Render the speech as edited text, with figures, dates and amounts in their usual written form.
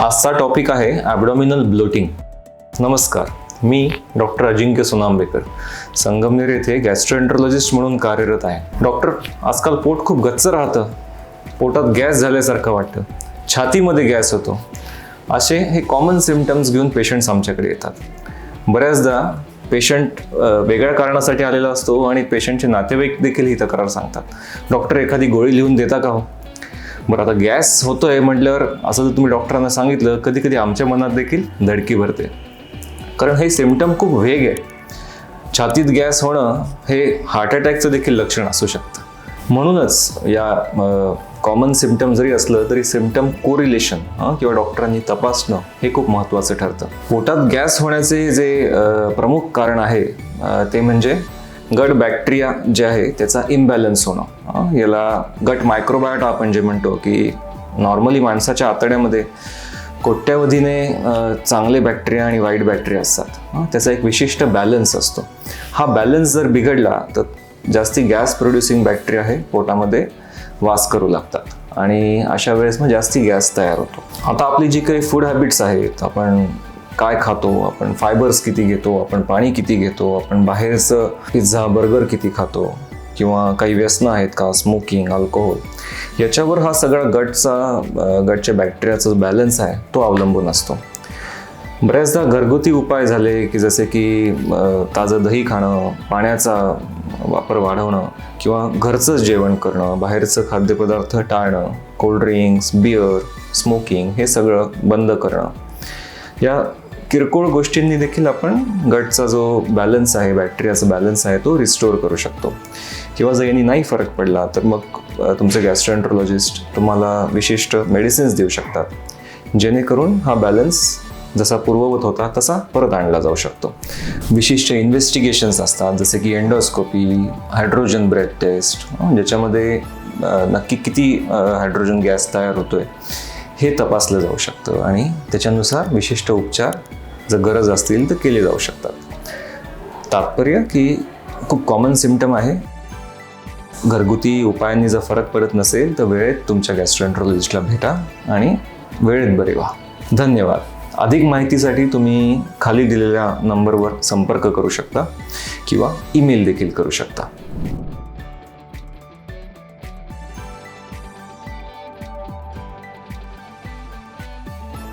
आजचा टॉपिक आहे abdominal blotting. नमस्कार, मी डॉक्टर अजिंक्य सोनांबेकर, संगमनेर येथे गॅस्ट्रोएंटरोलॉजिस्ट म्हणून कार्यरत आहे. डॉक्टर, आजकाल पोट खूप गच्च राहतं, पोटात गॅस झाल्यासारखं वाटतं, छातीमध्ये गॅस होतो, असे हे कॉमन सिम्पटम्स घेऊन पेशंट्स आमच्याकडे येतात. बऱ्याचदा पेशंट वेगळ्या कारणासाठी आलेला असतो आणि पेशंटचे नातेवाईक देखील ही तक्रार सांगतात, डॉक्टर एखादी गोळी लिहून देता का हो? बरं, आता गॅस होतोय म्हटल्यावर असं जर तुम्ही डॉक्टरांना सांगितलं, कधी कधी आमच्या मनात देखील धडकी भरते, कारण हे सिम्पटम खूप वेग आहे. छातीत गॅस होणं हे हार्ट अटॅकचं देखील लक्षण असू शकतं. म्हणूनच या कॉमन सिम्पटम जरी असलं तरी सिम्पटम कोरिलेशन किंवा डॉक्टरांनी तपासणं हे खूप महत्त्वाचं ठरतं. पोटात गॅस होण्याचे जे प्रमुख कारण आहे ते म्हणजे गट बॅक्टेरिया जे आहे त्याचा इम्बॅलन्स होणं. याला गट मायक्रोबायोटा आपण जे म्हणतो, की नॉर्मली माणसाच्या आतड्यामध्ये कोट्यावधीने चांगले बॅक्टेरिया आणि वाईट बॅक्टेरिया असतात. त्याचा एक विशिष्ट बॅलन्स असतो. हा बॅलन्स जर बिघडला तर जास्ती गॅस प्रोड्युसिंग बॅक्टेरिया हे पोटामध्ये वास करू लागतात आणि अशा वेळेस मग जास्ती गॅस तयार होतो. आता आपली जी काही फूड हॅबिट्स आहेत, आपण काय खातो, आपण फायबर्स किती घेतो, आपण पाणी किती घेतो, आपण बाहेरचं पिझ्झा बर्गर किती खातो, किंवा काही व्यसनं आहेत का, स्मोकिंग, अल्कोहोल, याच्यावर हा सगळा गटच्या बॅक्टेरियाचा बॅलन्स आहे तो अवलंबून असतो. बऱ्याचदा घरगुती उपाय झाले की जसे की ताजं दही खाणं, पाण्याचा वापर वाढवणं, किंवा घरचंच जेवण करणं, बाहेरचं खाद्यपदार्थ टाळणं, कोल्ड्रिंक्स, बिअर, स्मोकिंग हे सगळं बंद करणं, या किरकोळ गोष्टींनी देखील आपण गटचा जो बॅलन्स आहे, बॅक्टेरियाचा बॅलन्स आहे तो रिस्टोअर करू शकतो. किंवा जर यांनी नाही फरक पडला तर मग तुमचे गॅस्ट्रोएंटरोलॉजिस्ट तुम्हाला विशिष्ट मेडिसिन्स देऊ शकतात, जेणेकरून हा बॅलन्स जसा पूर्ववत होता तसा परत आणला जाऊ शकतो. विशिष्ट इन्व्हेस्टिगेशन्स असतात, जसे की एंडोस्कोपी, हायड्रोजन ब्रेथ टेस्ट, ज्याच्यामध्ये नक्की किती हायड्रोजन गॅस तयार होतोय हे तपासलं जाऊ शकतं आणि त्याच्यानुसार विशिष्ट उपचार जर गरज असतील तर केले जाऊ शकतात. तात्पर्य की खूप कॉमन सिम्पटम आहे, घरगुती उपायांनी जर फरक पडत नसेल तर वेळेत तुमच्या गॅस्ट्रोएंटरोलॉजिस्टला भेटा आणि वेळेत बरे व्हा. धन्यवाद. अधिक माहितीसाठी तुम्ही खाली दिलेल्या नंबरवर संपर्क करू शकता किंवा ईमेल देखील करू शकता.